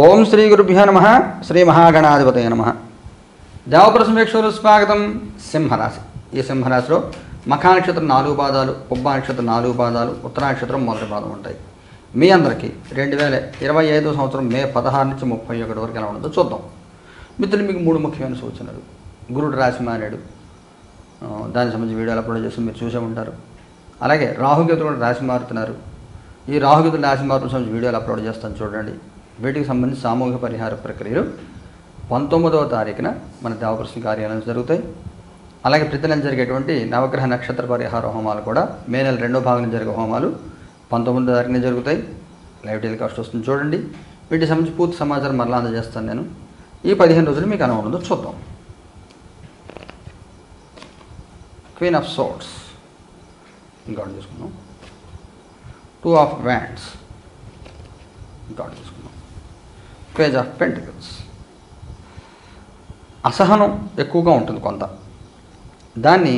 ఓం శ్రీ గురుభ్యో నమః. శ్రీ మహాగణాధిపతయ నమః. దేవప్రసమేక్షలు స్వాగతం. సింహరాశి. ఈ సింహరాశిలో మఖా నక్షత్రం 4 పాదాలు, పుబ్బ నక్షత్రం 4 పాదాలు, ఉత్తర నక్షత్రం మొదటి పాదం ఉంటాయి. మీ అందరికీ 2025 సంవత్సరం మే 16 నుంచి 31 వరకు ఎలా ఉండదో చూద్దాం. మిత్రులు, మీకు 3 ముఖ్యమైన సూచనలు. గురుడు రాశి మారాడు, దానికి సంబంధించి వీడియోలు అప్లోడ్ చేసి మీరు చూసే ఉంటారు. అలాగే రాహుకేతులు కూడా రాశి మారుతున్నారు. ఈ రాహుకేతులు రాశి మార్పుల సంబంధించి వీడియోలు అప్లోడ్ చేస్తాను, చూడండి. వీటికి సంబంధించి సామూహిక పరిహార ప్రక్రియలు 19వ తారీఖున మన దేవప్రసన్న కార్యాలయం జరుగుతాయి. అలాగే ప్రతి నెల జరిగేటువంటి నవగ్రహ నక్షత్ర పరిహార హోమాలు కూడా మే నెల 2వ భాగం జరిగే హోమాలు 19వ తారీఖున జరుగుతాయి. లైవ్ టెలికాస్ట్ వస్తుంది, చూడండి. వీటికి సంబంధించి పూర్తి సమాచారం మరలా అందజేస్తాను నేను. ఈ 15 రోజులు మీకు ఎలా ఉండదో చూద్దాం. క్వీన్ ఆఫ్ సోర్డ్స్ ఇంకా తీసుకున్నాం. 2 ఆఫ్ వ్యాండ్స్ ఇంకా తీసుకున్నాం. Page of pentacles. అసహనం ఎక్కువగా ఉంటుంది కొంత. దాన్ని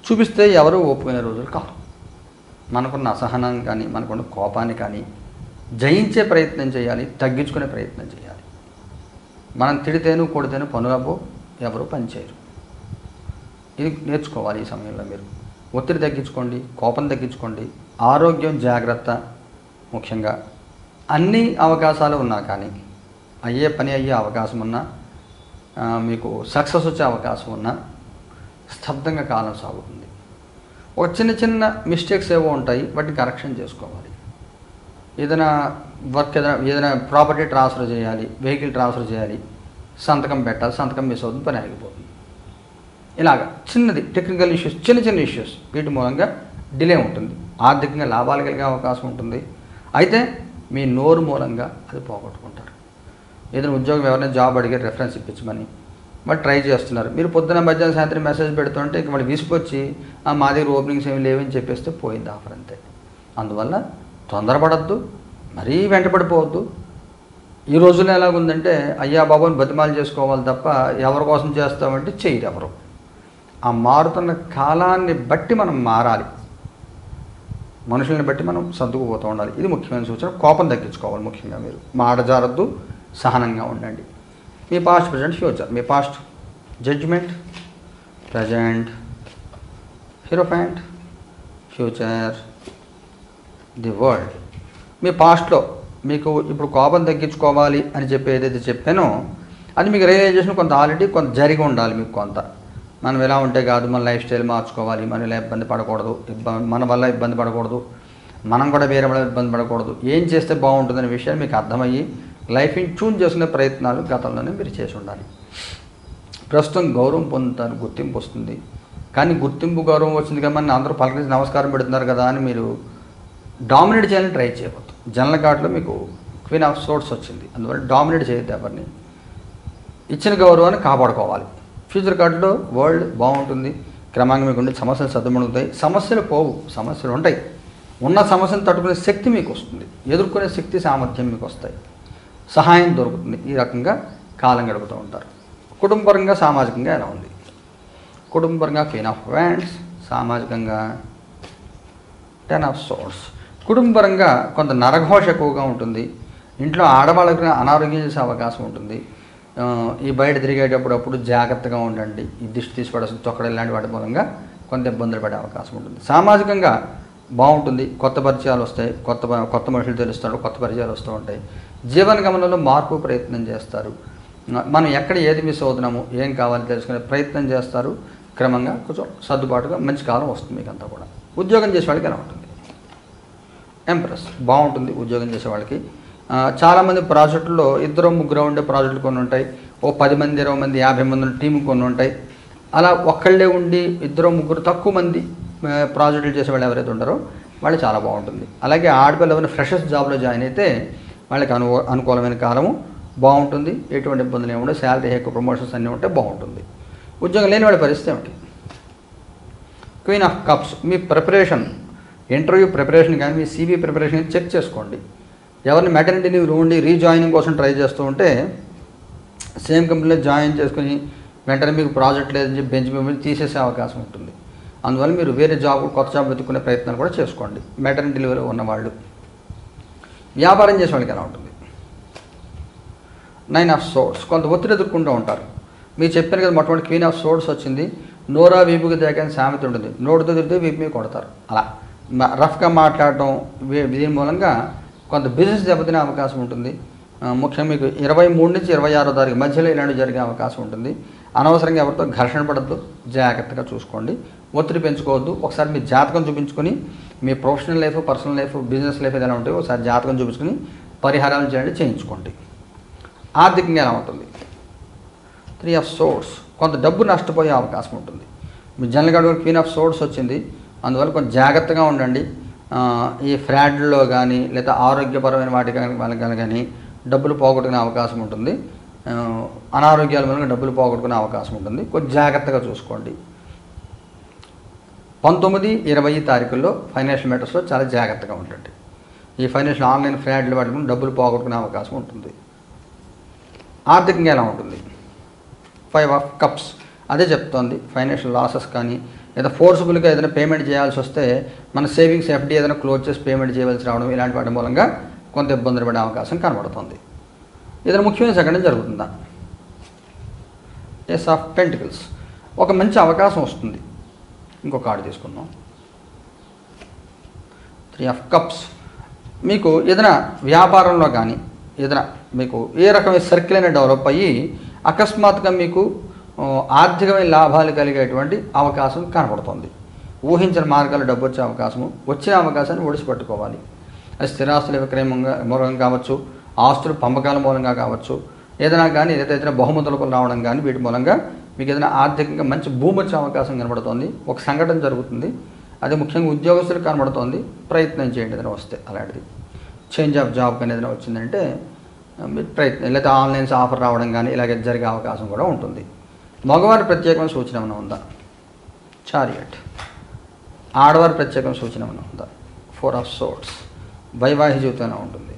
చూపిస్తే ఎవరు ఒప్పుకునే రోజులు కాదు. మనకున్న అసహనం కానీ, మనకున్న కోపాన్ని కానీ జయించే ప్రయత్నం చేయాలి, తగ్గించుకునే ప్రయత్నం చేయాలి. మనం తిడితేను కొడితేను పనులపో ఎవరు పనిచేయరు. ఇది నేర్చుకోవాలి. ఈ సమయంలో మీరు ఒత్తిడి తగ్గించుకోండి, కోపం తగ్గించుకోండి. ఆరోగ్యం జాగ్రత్త ముఖ్యంగా. అన్ని అవకాశాలు ఉన్నా కానీ, అయ్యే అవకాశం ఉన్నా, మీకు సక్సెస్ వచ్చే అవకాశం ఉన్నా స్తబ్దంగా కాలం సాగుతుంది. ఒక చిన్న మిస్టేక్స్ ఏవో ఉంటాయి, వాటిని కరెక్షన్ చేసుకోవాలి. ఏదైనా వర్క్, ఏదైనా ప్రాపర్టీ ట్రాన్స్ఫర్ చేయాలి, వెహికల్ ట్రాన్స్ఫర్ చేయాలి, సంతకం పెట్టాలి, సంతకం మిస్ అవుతుంది, పని ఆగిపోతుంది. ఇలాగ చిన్నది టెక్నికల్ ఇష్యూస్, చిన్న ఇష్యూస్, వీటి మూలంగా డిలే ఉంటుంది. ఆర్థికంగా లాభాలు కలిగే అవకాశం ఉంటుంది. అయితే మీ నోరు మూలంగా అది పోగొట్టుకుంటారు. ఏదైనా ఉద్యోగం ఎవరైనా జాబ్ అడిగారు, రెఫరెన్స్ ఇప్పించమని మరి ట్రై చేస్తున్నారు. మీరు పొద్దున మధ్యాహ్నం సాయంత్రం మెసేజ్ పెడుతుంటే ఇంక మళ్ళీ విసుకొచ్చి మా దగ్గర ఓపెనింగ్స్ ఏమి లేవని చెప్పేస్తే పోయింది ఆఫర్, అంతే. అందువల్ల తొందరపడద్దు, మరీ వెంటపడిపోవద్దు. ఈ రోజుల్లో ఎలాగుందంటే అయ్యా బాబుని బతిమాలు చేసుకోవాలి తప్ప ఎవరి కోసం చేస్తామంటే చేయరు ఎవరు. ఆ మారుతున్న కాలాన్ని బట్టి మనం మారాలి, మనుషుల్ని బట్టి మనం సర్దుకుపోతూ ఉండాలి. ఇది ముఖ్యమైన సూచన. కోపం తగ్గించుకోవాలి ముఖ్యంగా. మీరు మాట జారద్దు, సహనంగా ఉండండి. మీ పాస్ట్, ప్రజెంట్, ఫ్యూచర్. మీ past judgment, present hierophant, future the world. మీ పాస్ట్లో మీకు ఇప్పుడు కోపం తగ్గించుకోవాలి అని చెప్పి ఏదైతే చెప్పానో అది మీకు రియలైజేషన్ కొంత ఆల్రెడీ కొంత జరిగి ఉండాలి. మీకు కొంత మనం ఎలా ఉంటే కాదు, మన లైఫ్ స్టైల్ మార్చుకోవాలి, మనం ఇలా ఇబ్బంది పడకూడదు, మన వల్ల ఇబ్బంది పడకూడదు, మనం కూడా వేరే వల్ల ఇబ్బంది పడకూడదు, ఏం చేస్తే బాగుంటుందనే విషయాలు మీకు అర్థమయ్యి లైఫ్ని ట్యూన్ చేసుకునే ప్రయత్నాలు గతంలోనే మీరు చేసి ఉండాలి. ప్రస్తుతం గౌరవం పొందుతారు, గుర్తింపు వస్తుంది. కానీ గుర్తింపు గౌరవం వచ్చింది కదా, మన అందరూ పలకరించి నమస్కారం పెడుతున్నారు కదా అని మీరు డామినేట్ చేయాలని ట్రై చేయవద్దు. జనరల్ కార్డులో మీకు క్వీన్ ఆఫ్ సోర్డ్స్ వచ్చింది, అందువల్ల డామినేట్ చేయొద్దు ఎవరిని. ఇచ్చిన గౌరవాన్ని కాపాడుకోవాలి. ఫ్యూచర్ కార్డులో వరల్డ్ బాగుంటుంది. క్రమంగా మీకు ఉండే సమస్యలు సర్దుమణుగుతాయి. సమస్యలు పోవు, సమస్యలు ఉంటాయి. ఉన్న సమస్యను తట్టుకునే శక్తి మీకు వస్తుంది, ఎదుర్కొనే శక్తి, సామర్థ్యం మీకు వస్తాయి, సహాయం దొరుకుతుంది. ఈ రకంగా కాలం గడుపుతూ ఉంటారు. కుటుంబపరంగా, సామాజికంగా ఎలా ఉంది? కుటుంబపరంగా క్వీన్ ఆఫ్ వ్యాండ్స్, సామాజికంగా 10 ఆఫ్ సోర్డ్స్. కుటుంబపరంగా కొంత నరఘోష ఎక్కువగా ఉంటుంది. ఇంట్లో ఆడవాళ్ళకి అనారోగ్యం చేసే అవకాశం ఉంటుంది. ఈ బయట తిరిగేటప్పుడు జాగ్రత్తగా ఉండండి. ఈ దిష్టి తీసిపడాల్సిన తొక్కడ ఇలాంటి వాటి మూలంగా కొంత ఇబ్బందులు పడే అవకాశం ఉంటుంది. సామాజికంగా బాగుంటుంది. కొత్త పరిచయాలు వస్తాయి, కొత్త మనుషులు తెలుస్తారు, కొత్త పరిచయాలు వస్తూ ఉంటాయి. జీవన గమనంలో మార్పు ప్రయత్నం చేస్తారు. మనం ఎక్కడ ఏది మిస్ అవుతున్నామో, ఏం కావాలో తెలుసుకునే ప్రయత్నం చేస్తారు. క్రమంగా కొంచెం సర్దుబాటుగా మంచి కాలం వస్తుంది మీకంతా కూడా. ఉద్యోగం చేసే వాళ్ళకి ఎలా ఉంటుంది? ఎంప్రెస్ బాగుంటుంది. ఉద్యోగం చేసే వాళ్ళకి చాలామంది ప్రాజెక్టుల్లో 2-3 ఉండే ప్రాజెక్టులు కొన్ని ఉంటాయి. 10 మంది, 20 మంది, 50 మంది టీము కొన్ని ఉంటాయి. అలా ఒక్కళ్ళే ఉండి 2-3 తక్కువ మంది ప్రాజెక్టులు చేసే వాళ్ళు ఎవరైతే ఉంటారో వాళ్ళు చాలా బాగుంటుంది. అలాగే ఆడపిల్లలు ఎవరైనా ఫ్రెషర్స్ జాబ్లో జాయిన్ అయితే వాళ్ళకి అనుకూలమైన కాలము బాగుంటుంది. ఎటువంటి ఇబ్బందులు ఏమి ఉండవు. శాలరీ ఎక్కువ, ప్రమోషన్స్ అన్నీ ఉంటే బాగుంటుంది. ఉద్యోగం లేని వాళ్ళ పరిస్థితి ఏమిటి? Queen of cups. Me preparation, interview preparation కానీ, మీ CV ప్రిపరేషన్ చెక్ చేసుకోండి. ఎవరిని మెటర్నిటీ లీవ్ ఉండి రీజాయినింగ్ కోసం ట్రై చేస్తూ ఉంటే సేమ్ కంపెనీలో జాయిన్ చేసుకుని వెంటనే మీకు ప్రాజెక్ట్ లేదని చెప్పి బెంచ్ మీద తీసేసే అవకాశం ఉంటుంది. అందువల్ల మీరు వేరే జాబ్, కొత్త జాబ్ వెతుక్కునే ప్రయత్నాలు కూడా చేసుకోండి. మెటర్నిటీ లీవ్లో ఉన్నవాళ్ళు. వ్యాపారం చేసే వాళ్ళకి ఎలా ఉంటుంది? 9 ఆఫ్ సోర్స్, కొంత ఒత్తిడి ఎదుర్కొంటూ ఉంటారు. మీరు చెప్పాను కదా మొట్టమొదటి క్వీన్ ఆఫ్ సోర్స్ వచ్చింది. నోరా వీపుకి తేకని సామెత ఉంటుంది, నోటితో తిరిగితే వీపు మీద కొడతారు. అలా రఫ్గా మాట్లాడటం, దీని మూలంగా కొంత బిజినెస్ దెబ్బతినే అవకాశం ఉంటుంది. ముఖ్యంగా మీకు 23 నుంచి 26వ తారీఖు మధ్యలో ఇలాంటివి జరిగే అవకాశం ఉంటుంది. అనవసరంగా ఎవరితో ఘర్షణ పడద్దు, జాగ్రత్తగా చూసుకోండి, ఒత్తిడి పెంచుకోవద్దు. ఒకసారి మీ జాతకం చూపించుకొని, మీ professional life, personal life, business life ఏదైనా ఉంటాయో ఒకసారి జాతకం చూపించుకొని పరిహారాలు చేయించుకోండి. ఆర్థికంగా ఎలా ఉంటుంది? 3 ఆఫ్ సోర్స్, కొంత డబ్బు నష్టపోయే అవకాశం ఉంటుంది. మీ జనరల్గా క్వీన్ ఆఫ్ సోర్స్ వచ్చింది, అందువల్ల కొంచెం జాగ్రత్తగా ఉండండి. ఈ ఫ్రాడ్లో కానీ లేదా ఆరోగ్యపరమైన వాటి కానీ డబ్బులు పోగొట్టుకునే అవకాశం ఉంటుంది. అనారోగ్యాల మూలంగా డబ్బులు పోగొట్టుకునే అవకాశం ఉంటుంది. కొంచెం జాగ్రత్తగా చూసుకోండి. 19, 20 తారీఖుల్లో ఫైనాన్షియల్ మ్యాటర్స్లో చాలా జాగ్రత్తగా ఉండండి. ఈ ఫైనాన్షియల్ ఆన్లైన్ ఫ్రాడ్లు వాటి డబ్బులు పోగొట్టుకునే అవకాశం ఉంటుంది. ఆర్థికంగా ఎలా ఉంటుంది? 5 ఆఫ్ కప్స్, అదే చెప్తోంది. ఫైనాన్షియల్ లాసెస్ కానీ లేదా ఫోర్స్ఫుల్గా ఏదైనా పేమెంట్ చేయాల్సి వస్తే మన సేవింగ్స్ ఎఫ్డీ ఏదైనా క్లోజ్ చేసి పేమెంట్ చేయవలసి రావడం, ఇలాంటి వాటి మూలంగా కొంత ఇబ్బందులు పడే అవకాశం కనబడుతుంది. ఏదైనా ముఖ్యమైన సంఘటన జరుగుతుందా? ఏస్ ఆఫ్ పెంటికల్స్, ఒక మంచి అవకాశం వస్తుంది. ఇంకొక కార్డు తీసుకుందాం. 3 ఆఫ్ కప్స్, మీకు ఏదైనా వ్యాపారంలో కానీ ఏదైనా మీకు ఏ రకమైన సర్కిల్ అయినా డెవలప్ అయ్యి అకస్మాత్తుగా మీకు ఆర్థికమైన లాభాలు కలిగేటువంటి అవకాశం కనపడుతుంది. ఊహించిన మార్గాలు డబ్బు వచ్చే అవకాశము, వచ్చిన అవకాశాన్ని ఒడిసిపెట్టుకోవాలి. అది స్థిరాస్తుల విక్రయం మూలంగా కావచ్చు, ఆస్తులు పంపకాల మూలంగా కావచ్చు, ఏదైనా కానీ ఏదైతే బహుమతులకు రావడం కానీ వీటి మూలంగా మీకు ఏదైనా ఆర్థికంగా మంచి భూమి వచ్చే అవకాశం కనబడుతుంది. ఒక సంఘటన జరుగుతుంది, అది ముఖ్యంగా ఉద్యోగస్తులకు కనబడుతుంది. ప్రయత్నం చేయండి ఏదైనా వస్తే. అలాంటిది చేంజ్ ఆఫ్ జాబ్ కానీ ఏదైనా వచ్చిందంటే మీరు ప్రయత్నం, లేదా ఆన్లైన్స్ ఆఫర్ రావడం కానీ ఇలాగే జరిగే అవకాశం కూడా ఉంటుంది. మగవారి ప్రత్యేకమైన సూచన ఏమైనా ఉందా? చారియట్. ఆడవారి ప్రత్యేకమైన సూచన ఏమైనా ఉందా? 4 ఆఫ్ సోర్స్, వైవాహిక జీవితం ఉంటుంది.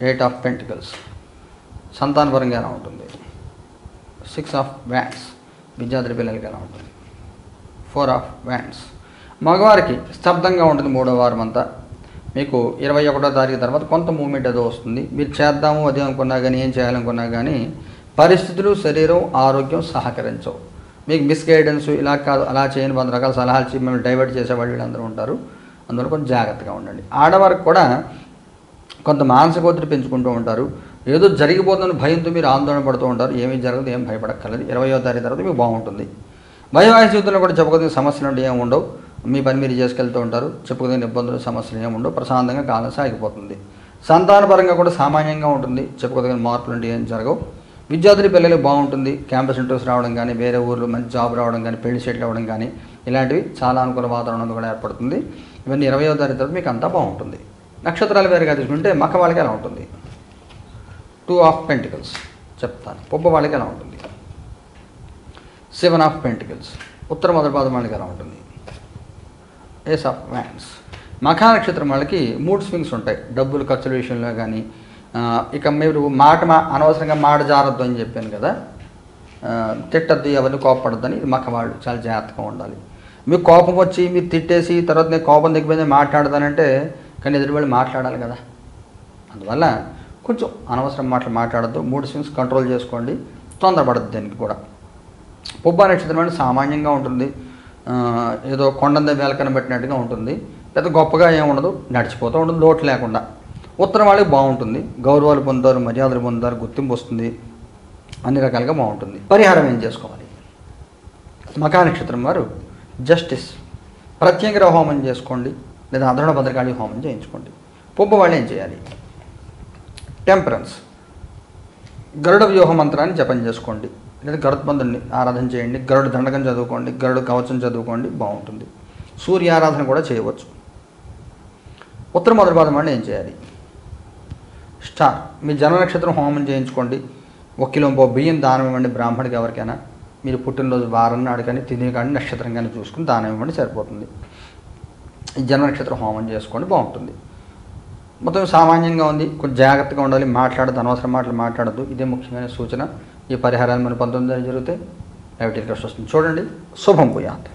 8 ఆఫ్ పెంటికల్స్, సంతానపరంగా ఎలా ఉంటుంది? 6 ఆఫ్ వ్యాండ్స్, విద్యార్థి పిల్లలకి ఎలా ఉంటుంది? 4 ఆఫ్ వ్యాండ్స్. మగవారికి స్తబ్దంగా ఉంటుంది 3వ వారం అంతా. మీకు 21వ తారీఖు తర్వాత కొంత మూమెంట్ ఏదో వస్తుంది. మీరు చేద్దాము అది అనుకున్నా కానీ, ఏం చేయాలనుకున్నా కానీ పరిస్థితులు, శరీరం, ఆరోగ్యం సహకరించవు. మీకు మిస్గైడెన్స్, ఇలా కాదు అలా చేయని 100 రకాల సలహాలు ఇచ్చి మిమ్మల్ని డైవర్ట్ చేసేవాళ్ళు వీళ్ళందరూ ఉంటారు. అందువల్ల కొంచెం జాగ్రత్తగా ఉండండి. ఆడవారికి కూడా కొంత మానసిక ఒత్తిడి పెంచుకుంటూ ఉంటారు. ఏదో జరిగిపోతుందని భయంతో మీరు ఆందోళన పడుతూ ఉంటారు. ఏమీ జరగదు, ఏం భయపడక్కర్లేదు. 20వ తారీఖు తర్వాత మీకు బాగుంటుంది. వైవాహిక జీవితంలో కూడా చెప్పుకోదగిన సమస్యలు అంటే ఏమి ఉండవు. మీ పని మీరు చేసుకెళ్తూ ఉంటారు. చెప్పుకోదగిన ఇబ్బందులు, సమస్యలు ఏమి ఉండవు. ప్రశాంతంగా కాలం సాగిపోతుంది. సంతానపరంగా కూడా సామాన్యంగా ఉంటుంది. చెప్పుకోదగిన మార్పులు అంటే ఏం జరగవు. విద్యార్థుల పిల్లలు బాగుంటుంది. క్యాంపస్ ఇంటర్వ్యూస్ రావడం కానీ, వేరే ఊర్లో మంచి జాబ్ రావడం కానీ, పెళ్లి సెటిల్ అవ్వడం కానీ ఇలాంటివి చాలా అనుకూల వాతావరణం కూడా ఏర్పడుతుంది. ఇవన్నీ 20వ తారీఖు తర్వాత మీకు అంతా బాగుంటుంది. నక్షత్రాలు వేరుగా తీసుకుంటే మఖ వాళ్ళకి ఎలా ఉంటుంది? 2 ఆఫ్ పెంటికల్స్ చెప్తాను. పొబ్బ వాళ్ళకి ఎలా ఉంటుంది? 7 ఆఫ్ పెంటికల్స్. ఉత్తర మొదటి పాదం వాళ్ళకి ఎలా ఉంటుంది? Ace of wands. మఖ నక్షత్రం వాళ్ళకి మూడ్ స్వింగ్స్ ఉంటాయి. డబ్బులు ఖర్చుల విషయంలో కానీ, ఇక మీరు అనవసరంగా మాట జారద్దు అని చెప్పాను కదా, తిట్టద్దు, ఎవరిని కోపపడద్దని. ఇది మఖ వాళ్ళు చాలా జాగ్రత్తగా ఉండాలి. మీకు కోపం వచ్చి మీరు తిట్టేసి తర్వాత నేను కోపం దగ్గర మాట్లాడదానంటే కానీ ఎదురు వాళ్ళు మాట్లాడాలి కదా. అందువల్ల కొంచెం అనవసరం మాటలు మాట్లాడద్దు. మూడ్ స్వింగ్స్ కంట్రోల్ చేసుకోండి. తొందరపడద్దు దేనికి కూడా. పుబ్బ నక్షత్రం అంటే సామాన్యంగా ఉంటుంది. ఏదో కొండంద వేలకన పెట్టినట్టుగా ఉంటుంది. పెద్ద గొప్పగా ఏమి ఉండదు, నడిచిపోతూ ఉంటుంది లోటు లేకుండా. ఉత్తరం వాళ్ళకి బాగుంటుంది. గౌరవాలు పొందుతారు, మర్యాదలు పొందుతారు, గుర్తింపు వస్తుంది, అన్ని రకాలుగా బాగుంటుంది. పరిహారం ఏం చేసుకోవాలి? మఖా నక్షత్రం వారు జస్టిస్ ప్రత్యేక హోమం చేసుకోండి, లేదా అధర్ణ భద్రకాళి హోమం చేయించుకోండి. పుబ్బ వాళ్ళు ఏం చేయాలి? టెంపరెన్స్, గరుడ వ్యూహ మంత్రాన్ని జపం చేసుకోండి, లేదా గరుత్మంతుడిని ఆరాధన చేయండి. గరుడ దండకం చదువుకోండి, గరుడ కవచం చదువుకోండి, బాగుంటుంది. సూర్య ఆరాధన కూడా చేయవచ్చు. ఉత్తర మొదటి పాదం వాళ్ళు ఏం చేయాలి? స్టార్, మీ జన్మ నక్షత్రం హోమం చేయించుకోండి. 1 కిలో బియ్యం దానం ఇవ్వండి బ్రాహ్మడికి. ఎవరికైనా మీరు పుట్టినరోజు వారం నాడు కానీ, తిథి కానీ, నక్షత్రం కానీ చూసుకుని దానం ఇవ్వండి, సరిపోతుంది. ఈ జన్మ నక్షత్రం హోమం చేసుకోండి, బాగుంటుంది. మొత్తం సామాన్యంగా ఉంది. కొంచెం జాగ్రత్తగా ఉండాలి. మాట్లాడద్దు, అనవసరం మాటలు మాట్లాడద్దు. ఇదే ముఖ్యమైన సూచన. ఈ పరిహారాలు మన 19 జరుగుతాయి. లైవ్ టెలికాస్ట్ వస్తుంది, చూడండి. శుభం భూయాత్.